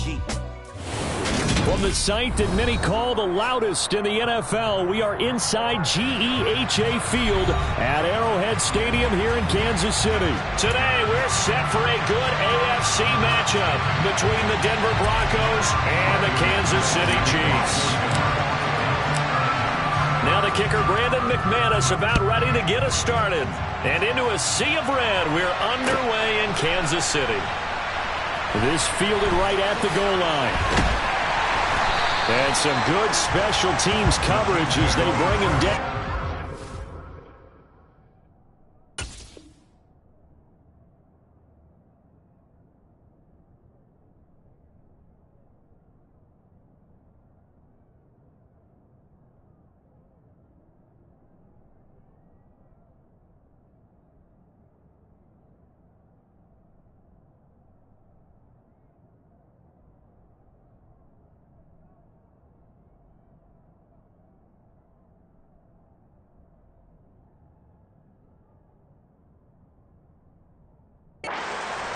G. From the site that many call the loudest in the NFL, we are inside GEHA Field at Arrowhead Stadium here in Kansas City. Today, we're set for a good AFC matchup between the Denver Broncos and the Kansas City Chiefs. Now the kicker, Brandon McManus, about ready to get us started. And into a sea of red, we're underway in Kansas City. This fielded right at the goal line. And some good special teams coverage as they bring him down.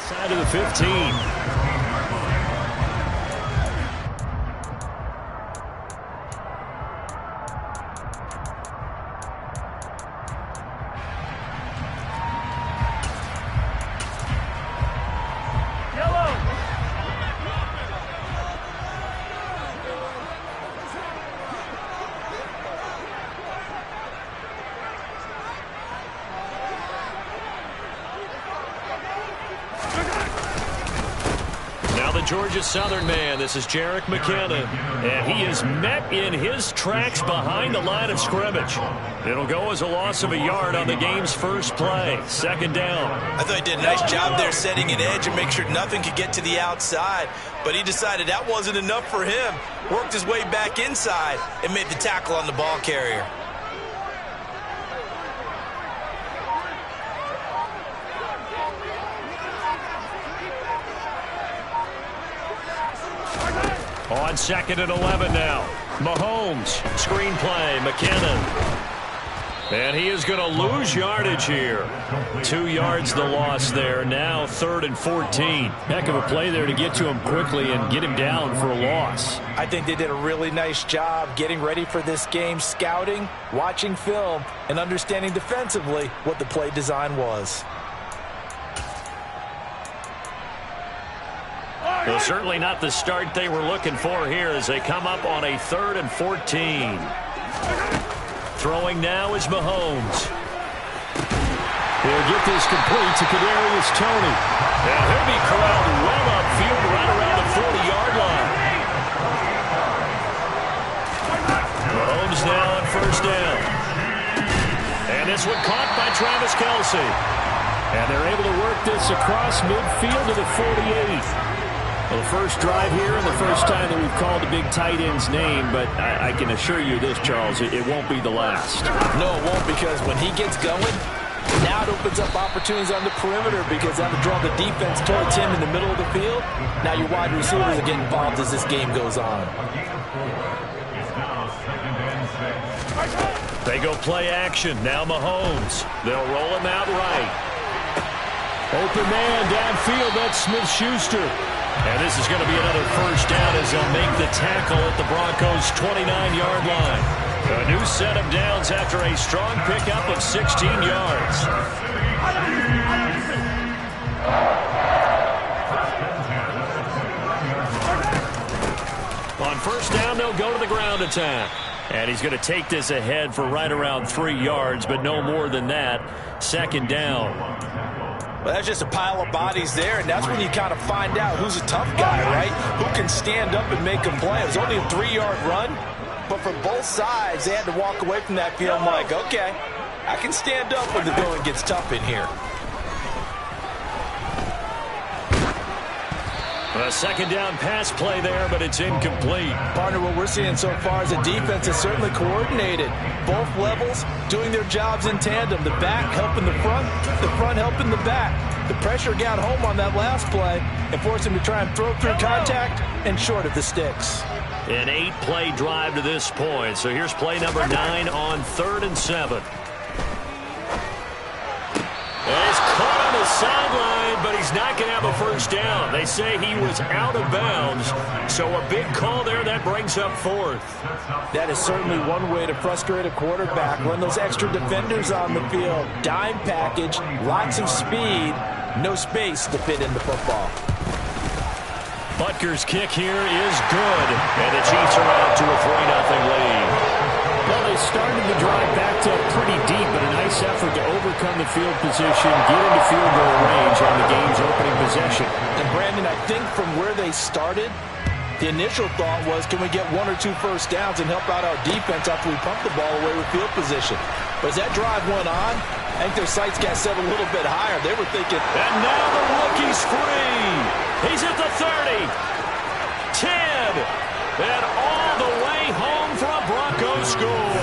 Side of the 15. Georgia Southern man, this is Jerick McKinnon, and he is met in his tracks behind the line of scrimmage. It'll go as a loss of a yard on the game's first play. Second down. I thought he did a nice job there setting an edge and make sure nothing could get to the outside, but he decided that wasn't enough for him. Worked his way back inside and made the tackle on the ball carrier. On 2nd and 11 now. Mahomes, screenplay, McKinnon. And he is going to lose yardage here. 2 yards the loss there. Now 3rd and 14. Heck of a play there to get to him quickly and get him down for a loss. I think they did a really nice job getting ready for this game, scouting, watching film, and understanding defensively what the play design was. Well, certainly not the start they were looking for here as they come up on a 3rd and 14. Throwing now is Mahomes. He'll get this complete to Kadarius Toney. And he'll be corralled well upfield right around the 40-yard line. Mahomes now on 1st down. And this one caught by Travis Kelce. And they're able to work this across midfield to the 48. Well, the first drive here and the first time that we've called the big tight end's name, but I can assure you this, Charles, it won't be the last. No, it won't, because when he gets going, now it opens up opportunities on the perimeter because that'll draw the defense towards him in the middle of the field. Now your wide receivers are getting involved as this game goes on. They go play action. Now Mahomes. They'll roll him out right. Open man downfield. That's Smith-Schuster. And this is going to be another first down as they'll make the tackle at the Broncos' 29-yard line. A new set of downs after a strong pickup of 16 yards. On 1st down, they'll go to the ground attack. And he's going to take this ahead for right around 3 yards, but no more than that. 2nd down. Well, that's just a pile of bodies there, and that's when you kind of find out who's a tough guy, right? Who can stand up and make a play. It was only a 3-yard run, but for both sides, they had to walk away from that field like, okay, I can stand up when the going gets tough in here. A 2nd down pass play there, but it's incomplete. Partner, what we're seeing so far is the defense is certainly coordinated. Both levels doing their jobs in tandem. The back helping the front helping the back. The pressure got home on that last play and forced him to try and throw through contact and short of the sticks. An 8-play drive to this point. So here's play number 9 on 3rd and 7. And he's caught on the sideline, but he's he's not going to have a first down. They say he was out of bounds. So a big call there that brings up fourth. That is certainly one way to frustrate a quarterback. Run those extra defenders on the field. Dime package, lots of speed, no space to fit in the football. Butker's kick here is good. And the Chiefs are out to a 3-0 lead. Well, they started the drive backed up pretty deep, but a nice effort to overcome the field position, get into field goal range on the game's opening possession. And Brandon, I think from where they started, the initial thought was, can we get 1 or 2 first downs and help out our defense after we pump the ball away with field position? But as that drive went on, I think their sights got set a little bit higher. They were thinking, and now the rookie's free. He's at the 30, 10, and all the way home for a Broncos score.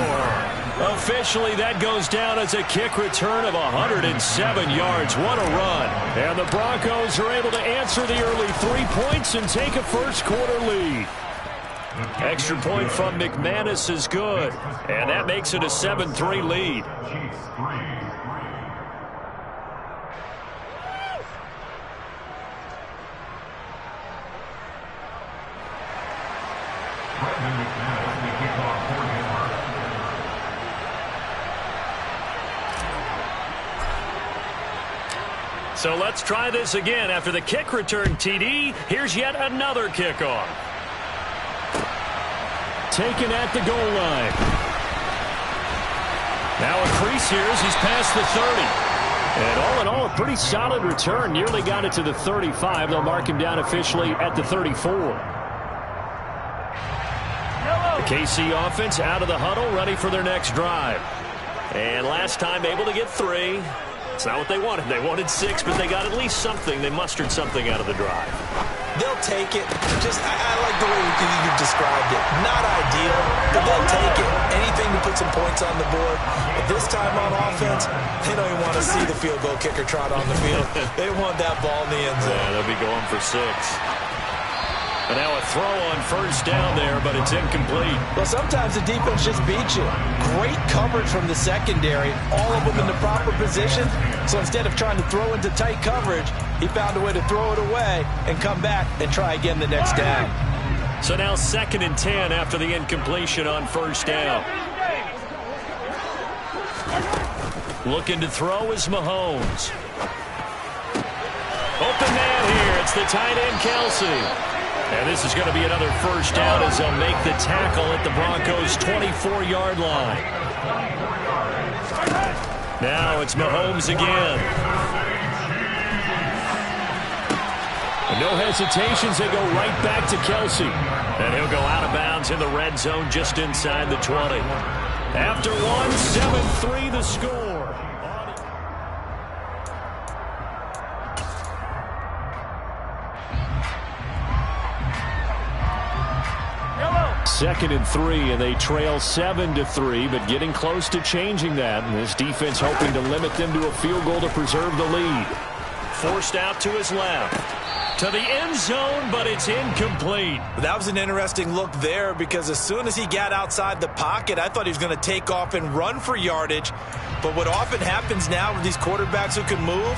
Officially, that goes down as a kick return of 107 yards. What a run. And the Broncos are able to answer the early 3 points and take a first-quarter lead. Extra point from McManus is good, and that makes it a 7-3 lead. So let's try this again. After the kick return TD, here's yet another kickoff. Taken at the goal line. Now a crease here as he's past the 30. And all in all, a pretty solid return. Nearly got it to the 35. They'll mark him down officially at the 34. The KC offense out of the huddle, ready for their next drive. And last time able to get 3. It's not what they wanted. They wanted 6, but they got at least something. They mustered something out of the drive. They'll take it. I like the way you described it. Not ideal, but they'll take it. Anything to put some points on the board. But this time on offense, they don't even want to see the field goal kicker trot on the field. They want that ball in the end zone. Yeah, they'll be going for 6. And now a throw on first down there, but it's incomplete. Well, sometimes the defense just beats you. Great coverage from the secondary, all of them in the proper position. So instead of trying to throw into tight coverage, he found a way to throw it away and come back and try again the next down. So now 2nd and 10 after the incompletion on first down. Looking to throw is Mahomes. Open man here. It's the tight end, Kelce. And this is going to be another first down as they'll make the tackle at the Broncos' 24-yard line. Now it's Mahomes again. And no hesitations. They go right back to Kelce. And he'll go out of bounds in the red zone just inside the 20. After 1, 7-3 the score. 2nd and 3, and they trail 7-3, but getting close to changing that. And this defense hoping to limit them to a field goal to preserve the lead. Forced out to his left. To the end zone, but it's incomplete. That was an interesting look there because as soon as he got outside the pocket, I thought he was going to take off and run for yardage. But what often happens now with these quarterbacks who can move,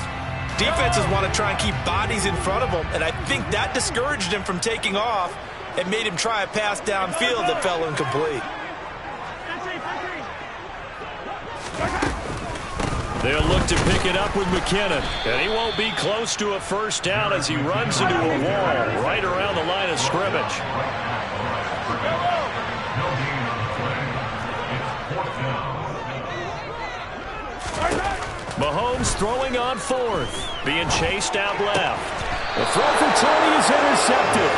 defenses want to try and keep bodies in front of them, and I think that discouraged him from taking off and made him try a pass downfield that fell incomplete. They'll look to pick it up with McKinnon. And he won't be close to a first down as he runs into a wall right around the line of scrimmage. Mahomes throwing on 4th. Being chased out left. The throw for 20 is intercepted.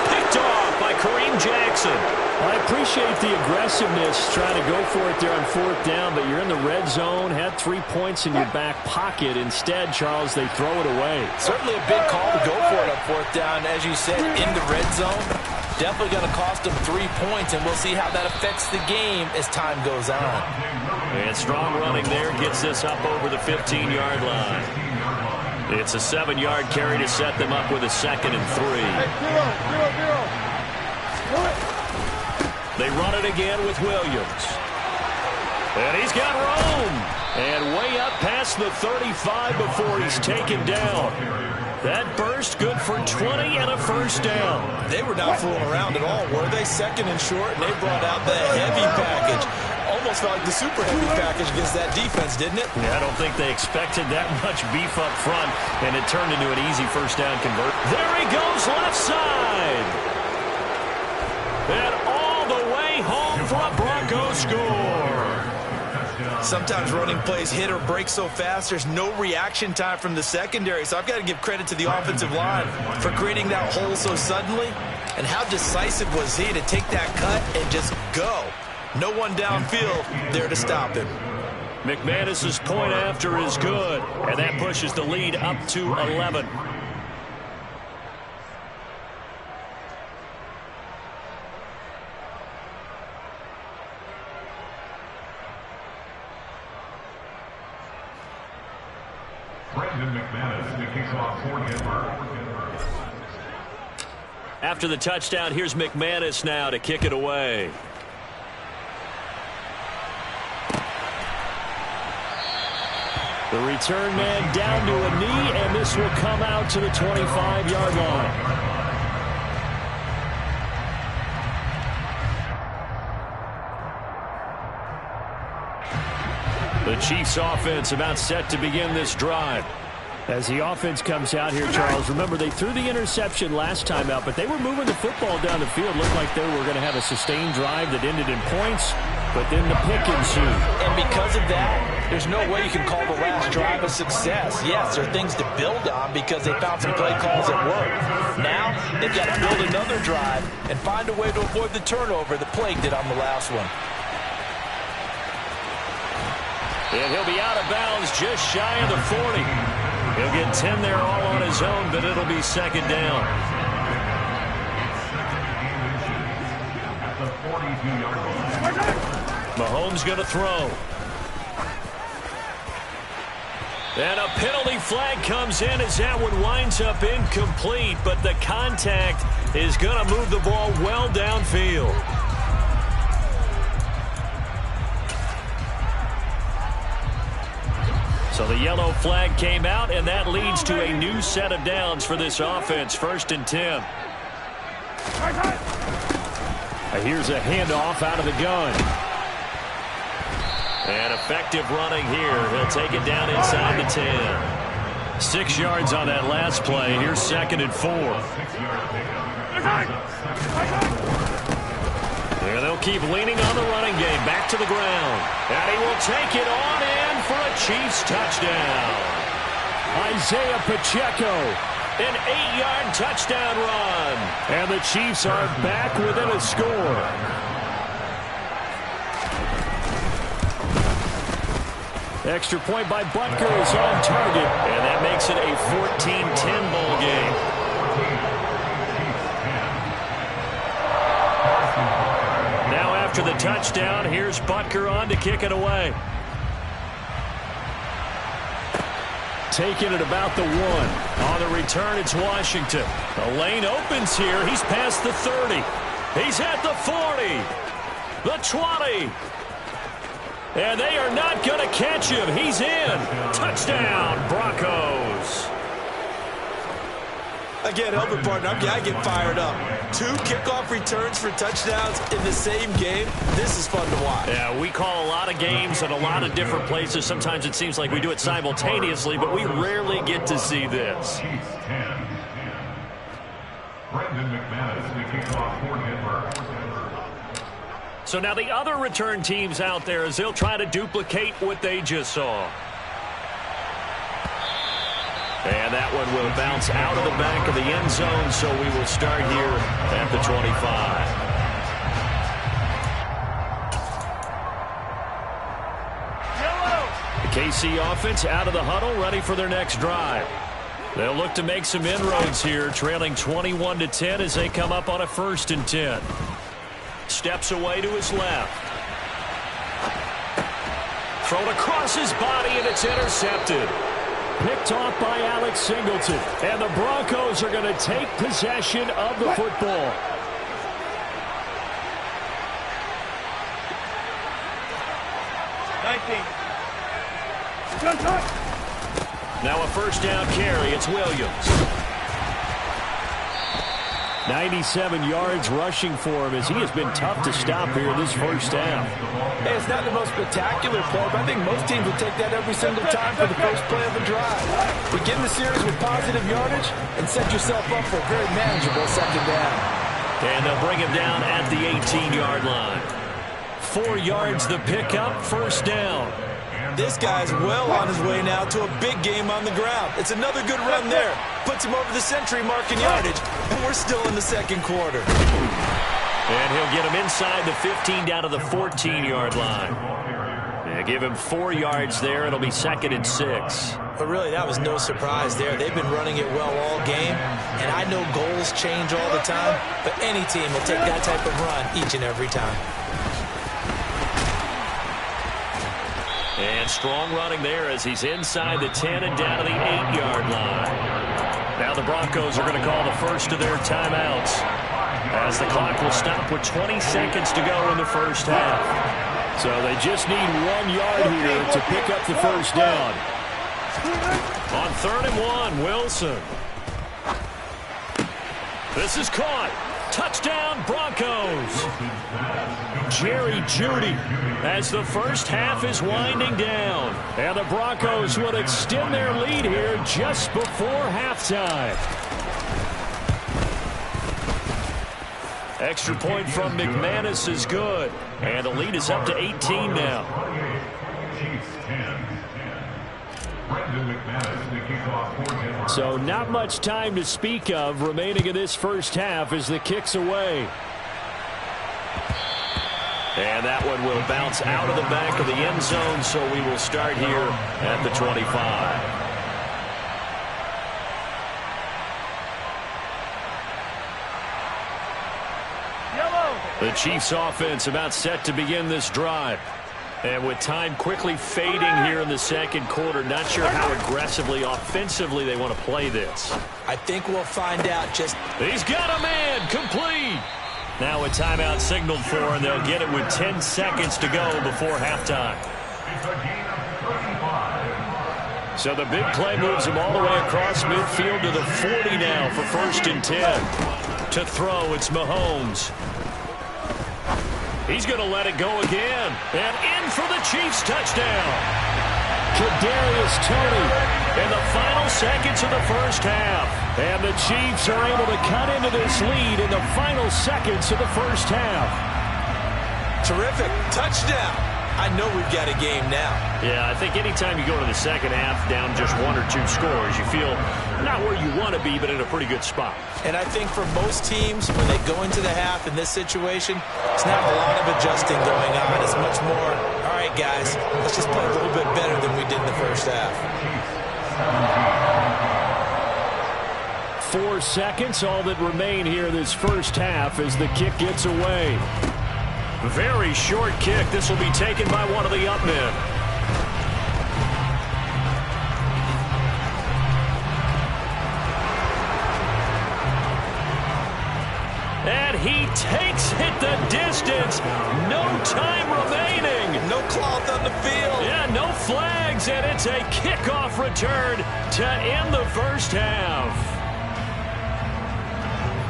Picked off by Kareem Jackson. I appreciate the aggressiveness trying to go for it there on 4th down, but you're in the red zone, had 3 points in your back pocket. Instead, Charles, they throw it away. Certainly a big call to go for it on 4th down. As you said, in the red zone, definitely going to cost them 3 points, and we'll see how that affects the game as time goes on. And strong running there gets this up over the 15-yard line. It's a 7-yard carry to set them up with a 2nd and 3. They run it again with Williams. And he's got room. And way up past the 35 before he's taken down. That burst good for 20 and a first down. They were not fooling around at all, were they? Second and short, and they brought out the heavy package. Almost felt like the super heavy package against that defense, didn't it? Yeah, I don't think they expected that much beef up front, and it turned into an easy first down convert. There he goes, left side. And all the way home for a Broncos score. Sometimes running plays hit or break so fast, there's no reaction time from the secondary. So I've got to give credit to the offensive line for creating that hole so suddenly. And how decisive was he to take that cut and just go? No one downfield there to stop him. McManus's point after is good, and that pushes the lead up to 11. After the touchdown, here's McManus now to kick it away. The return man down to a knee, and this will come out to the 25-yard line. The Chiefs offense about set to begin this drive. As the offense comes out here, Charles, remember they threw the interception last time out, but they were moving the football down the field. Looked like they were going to have a sustained drive that ended in points, but then the pick ensued. And because of that, there's no way you can call the last drive a success. Yes, there are things to build on because they found some play calls that work. Now, they've got to build another drive and find a way to avoid the turnover the Plague did on the last one. And he'll be out of bounds just shy of the 40. He'll get 10 there all on his own, but it'll be second down. Mahomes going to throw. And a penalty flag comes in as that one winds up incomplete, but the contact is going to move the ball well downfield. So the yellow flag came out, and that leads to a new set of downs for this offense. 1st and 10. Here's a handoff out of the gun. And effective running here. He'll take it down inside the 10. 6 yards on that last play. Here's 2nd and 4. And they'll keep leaning on the running game. Back to the ground. And he will take it on in for a Chiefs touchdown. Isaiah Pacheco, an 8-yard touchdown run. And the Chiefs are back within a score. Extra point by Butker is on target. And that makes it a 14-10 ball game. After the touchdown, here's Butker on to kick it away. Taking it about the 1. On the return, it's Washington. The lane opens here. He's past the 30. He's at the 40. The 20. And they are not going to catch him. He's in. Touchdown, Broncos. Again, Helper partner, I get fired up. 2 kickoff returns for touchdowns in the same game. This is fun to watch. Yeah, we call a lot of games at a lot of different places. Sometimes it seems like we do it simultaneously, but we rarely get to see this. So now the other return teams out there as they'll try to duplicate what they just saw. And that one will bounce out of the back of the end zone, so we will start here at the 25. The KC offense out of the huddle, ready for their next drive. They'll look to make some inroads here, trailing 21-10 as they come up on a 1st and 10. Steps away to his left. Thrown across his body, and it's intercepted. Picked off by Alex Singleton. And the Broncos are going to take possession of the football. Now a first down carry. It's Williams. 97 yards rushing for him as he has been tough to stop here this first half. Hey, it's not the most spectacular play, but I think most teams will take that every single time for the first play of the drive. Begin the series with positive yardage and set yourself up for a very manageable second down. And they'll bring him down at the 18-yard line. 4 yards the pickup, first down. This guy's well on his way now to a big game on the ground. It's another good run there. Puts him over the century mark in yardage, and we're still in the second quarter. And he'll get him inside the 15 down to the 14-yard line. Yeah, give him 4 yards there. It'll be 2nd and 6. But really, that was no surprise there. They've been running it well all game, and I know goals change all the time, but any team will take that type of run each and every time. And strong running there as he's inside the 10 and down to the 8-yard line. Now the Broncos are going to call the first of their timeouts as the clock will stop with 20 seconds to go in the first half. So they just need 1 yard here to pick up the first down. On 3rd and 1, Wilson. This is caught. Touchdown, Broncos. Jerry Jeudy as the first half is winding down. And the Broncos will extend their lead here just before halftime. Extra point from McManus is good. And the lead is up to 18 now. So not much time to speak of remaining in this first half as the kick's away. And that one will bounce out of the back of the end zone, so we will start here at the 25. The Chiefs offense about set to begin this drive. And with time quickly fading here in the second quarter, not sure how aggressively, offensively they want to play this. I think we'll find out just... He's got a man, complete. Now a timeout signaled for, and they'll get it with 10 seconds to go before halftime. So the big play moves him all the way across midfield to the 40 now for 1st and 10. To throw, it's Mahomes. He's going to let it go again. And in for the Chiefs touchdown. Kadarius Toney in the final seconds of the first half. And the Chiefs are able to cut into this lead in the final seconds of the first half. Terrific. Touchdown. I know we've got a game now. Yeah, I think anytime you go to the second half down just 1 or 2 scores, you feel not where you want to be, but in a pretty good spot. And I think for most teams, when they go into the half in this situation, it's not a lot of adjusting going on. It's much more, all right, guys, let's just play a little bit better than we did in the first half. 4 seconds, all that remain here this first half as the kick gets away. Very short kick. This will be taken by one of the up men. And he takes it the distance. No time remaining. No cloth on the field. Yeah, no flags, and it's a kickoff return to end the first half.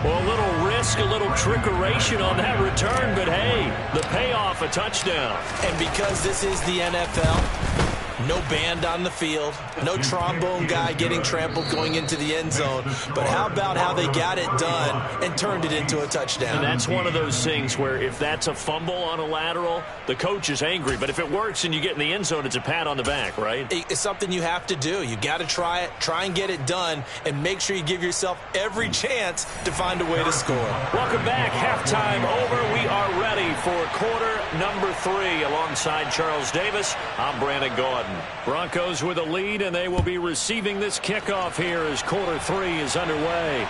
Well, a little risk, a little trickeration on that return, but hey, the payoff, a touchdown. And because this is the NFL, no band on the field, no trombone guy getting trampled going into the end zone. But how about how they got it done and turned it into a touchdown? And that's one of those things where if that's a fumble on a lateral, the coach is angry. But if it works and you get in the end zone, it's a pat on the back, right? It's something you have to do. You got to try it, try and get it done, and make sure you give yourself every chance to find a way to score. Welcome back. Halftime over. We are ready for quarter number 3. Alongside Charles Davis, I'm Brandon Gaudin. Broncos with a lead, and they will be receiving this kickoff here as quarter 3 is underway.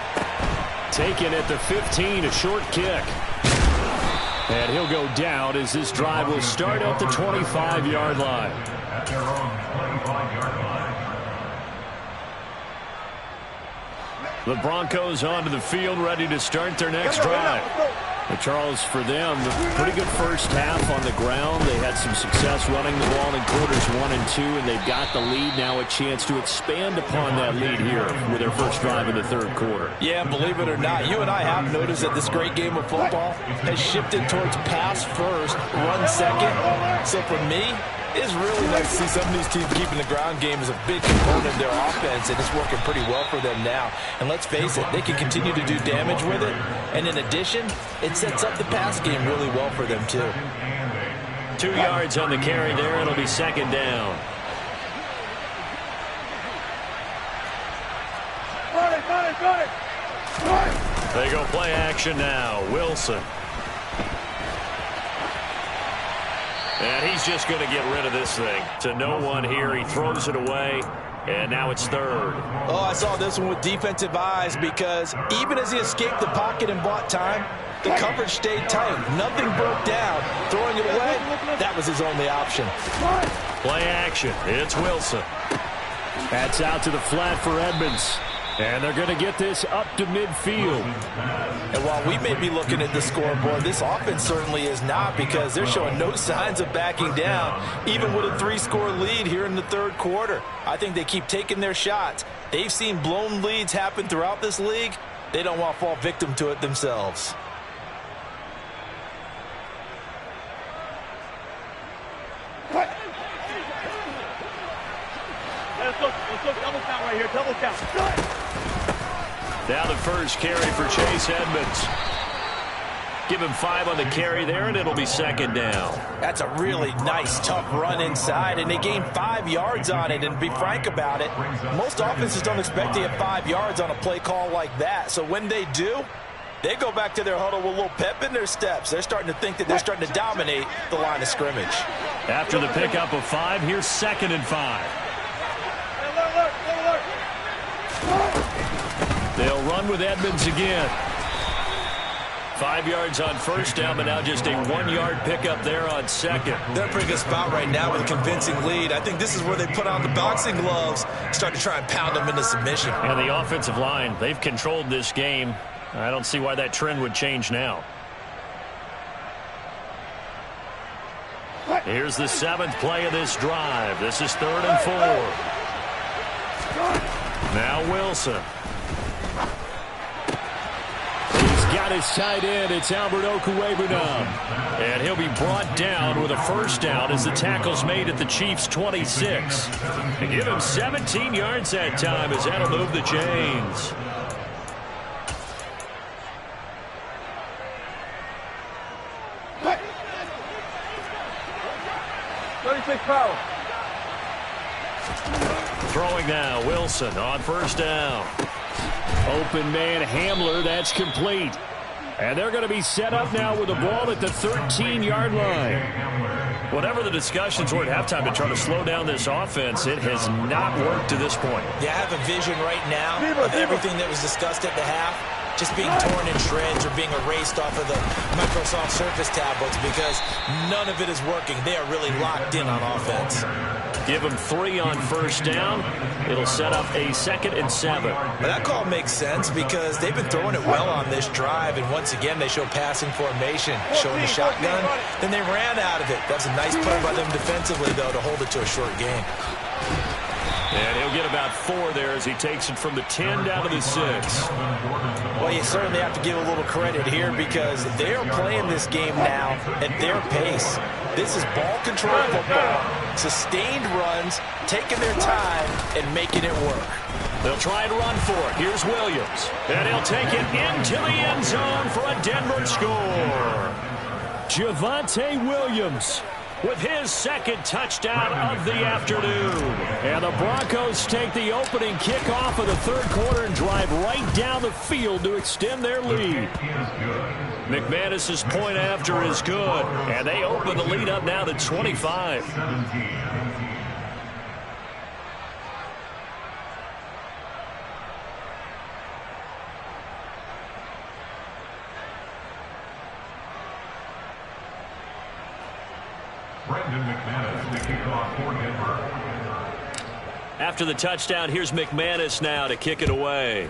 Taken at the 15, a short kick. And he'll go down as this drive will start at the 25-yard line. At their own 25-yard line. The Broncos onto the field, ready to start their next drive. But Charles, for them, pretty good first half on the ground. They had some success running the ball in quarters 1 and 2, and they've got the lead now, a chance to expand upon that lead here with their first drive in the third quarter. Yeah, believe it or not, you and I have noticed that this great game of football has shifted towards pass first, run second. So for me, it's really nice to see some of these teams keeping the ground game as a big component of their offense, and it's working pretty well for them now. And let's face it, they can continue to do damage with it. And in addition, it sets up the pass game really well for them, too. 2 yards on the carry there. It'll be second down. They go play action now. Wilson. And he's just going to get rid of this thing. To no one here. He throws it away. And now it's third. Oh, I saw this one with defensive eyes because even as he escaped the pocket and bought time, the coverage stayed tight. Nothing broke down. Throwing it away, that was his only option. Play action. It's Wilson. That's out to the flat for Edmonds. And they're going to get this up to midfield. And while we may be looking at the scoreboard, this offense certainly is not, because they're showing no signs of backing down, even with a 3-score lead here in the third quarter. I think they keep taking their shots. They've seen blown leads happen throughout this league. They don't want to fall victim to it themselves. Let's look double count right here, double count. Now the first carry for Chase Edmonds. Give him 5 on the carry there, and it'll be second down. That's a really nice, tough run inside, and they gained 5 yards on it. And to be frank about it, most offenses don't expect to get 5 yards on a play call like that. So when they do, they go back to their huddle with a little pep in their steps. They're starting to think that they're starting to dominate the line of scrimmage. After the pickup of 5, here's 2nd and 5. They'll run with Edmonds again. 5 yards on first down, but now just a 1-yard pickup there on second. They're in a pretty good spot right now with a convincing lead. I think this is where they put on the boxing gloves, start to try and pound them into submission. And the offensive line, they've controlled this game. I don't see why that trend would change now. Here's the 7th play of this drive. This is 3rd and 4. Now Wilson. He's got his tight end. It's Albert Okwuegbunam. And he'll be brought down with a first down as the tackle's made at the Chiefs' 26. And give him 17 yards that time as that'll move the chains. Power. Throwing now, Wilson on first down. Open man Hamler, that's complete. And they're going to be set up now with the ball at the 13-yard line. Whatever the discussions were at halftime to try to slow down this offense, it has not worked to this point. Yeah, I have a vision right now of everything that was discussed at the half just being torn in shreds or being erased off of the Microsoft Surface tablets because none of it is working. They are really locked in on offense. Give them 3 on first down. It'll set up a 2nd and 7. But that call makes sense because they've been throwing it well on this drive, and once again they show passing formation, showing the shotgun. Then they ran out of it. That's a nice play by them defensively, though, to hold it to a short game. And he'll get about 4 there as he takes it from the 10 down to the 6. Well, you certainly have to give a little credit here because they're playing this game now at their pace. This is ball control football, sustained runs, taking their time, and making it work. They'll try and run for it. Here's Williams. And he'll take it into the end zone for a Denver score. Javonte Williams with his 2nd touchdown of the afternoon. And the Broncos take the opening kickoff of the third quarter and drive right down the field to extend their lead. McManus's point after is good, and they open the lead up now to 25. Brendan McManus, the kickoff for Denver. After the touchdown, here's McManus now to kick it away.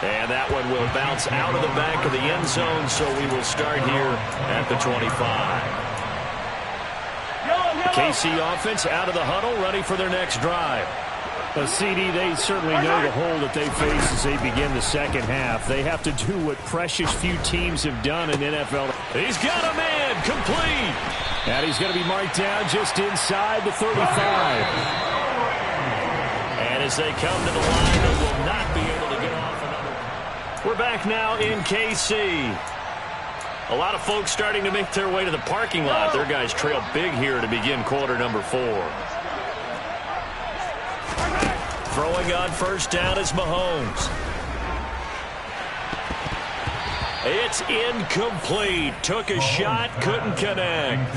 And that one will bounce out of the back of the end zone, so we will start here at the 25. KC offense out of the huddle, ready for their next drive. CD, they certainly know the hole that they face as they begin the second half. They have to do what precious few teams have done in NFL. He's got a man, complete. And he's going to be marked down just inside the 35. And as they come to the line, they will not be able to get off another. We're back now in KC. A lot of folks starting to make their way to the parking lot. Their guys trail big here to begin quarter number 4. Throwing on first down is Mahomes. It's incomplete. Took a shot, couldn't connect.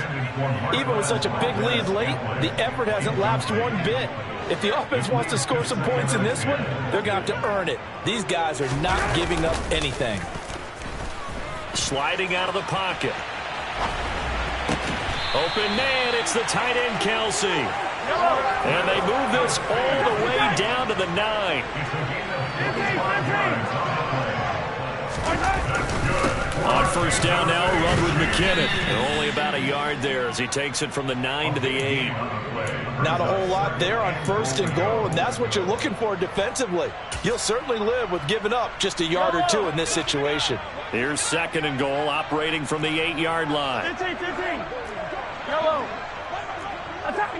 Even with such a big lead late, the effort hasn't lapsed one bit. If the offense wants to score some points in this one, they're going to have to earn it. These guys are not giving up anything. Sliding out of the pocket. Open man, it's the tight end, Kelsey. And they move this all the way down to the 9. On first down now, a run with McKinnon. They're only about a yard there as he takes it from the 9 to the 8. Not a whole lot there on first and goal, and that's what you're looking for defensively. You'll certainly live with giving up just a yard or two in this situation. Here's second and goal, operating from the 8-yard line. 15. Yellow. Attack.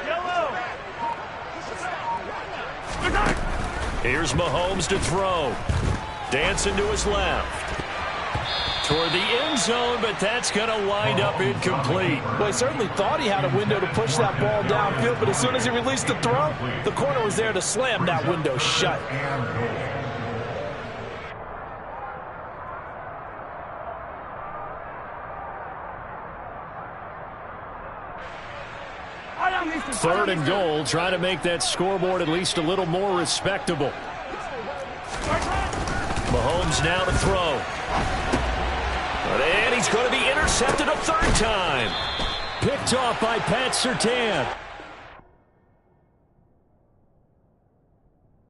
Yellow. Attack. Here's Mahomes to throw. Dancing to his left. Toward the end zone, but that's going to wind up incomplete. Well, he certainly thought he had a window to push that ball downfield, but as soon as he released the throw, the corner was there to slam that window shut. Third and goal, trying to make that scoreboard at least a little more respectable. Mahomes now to throw. And he's going to be intercepted a third time. Picked off by Pat Surtain.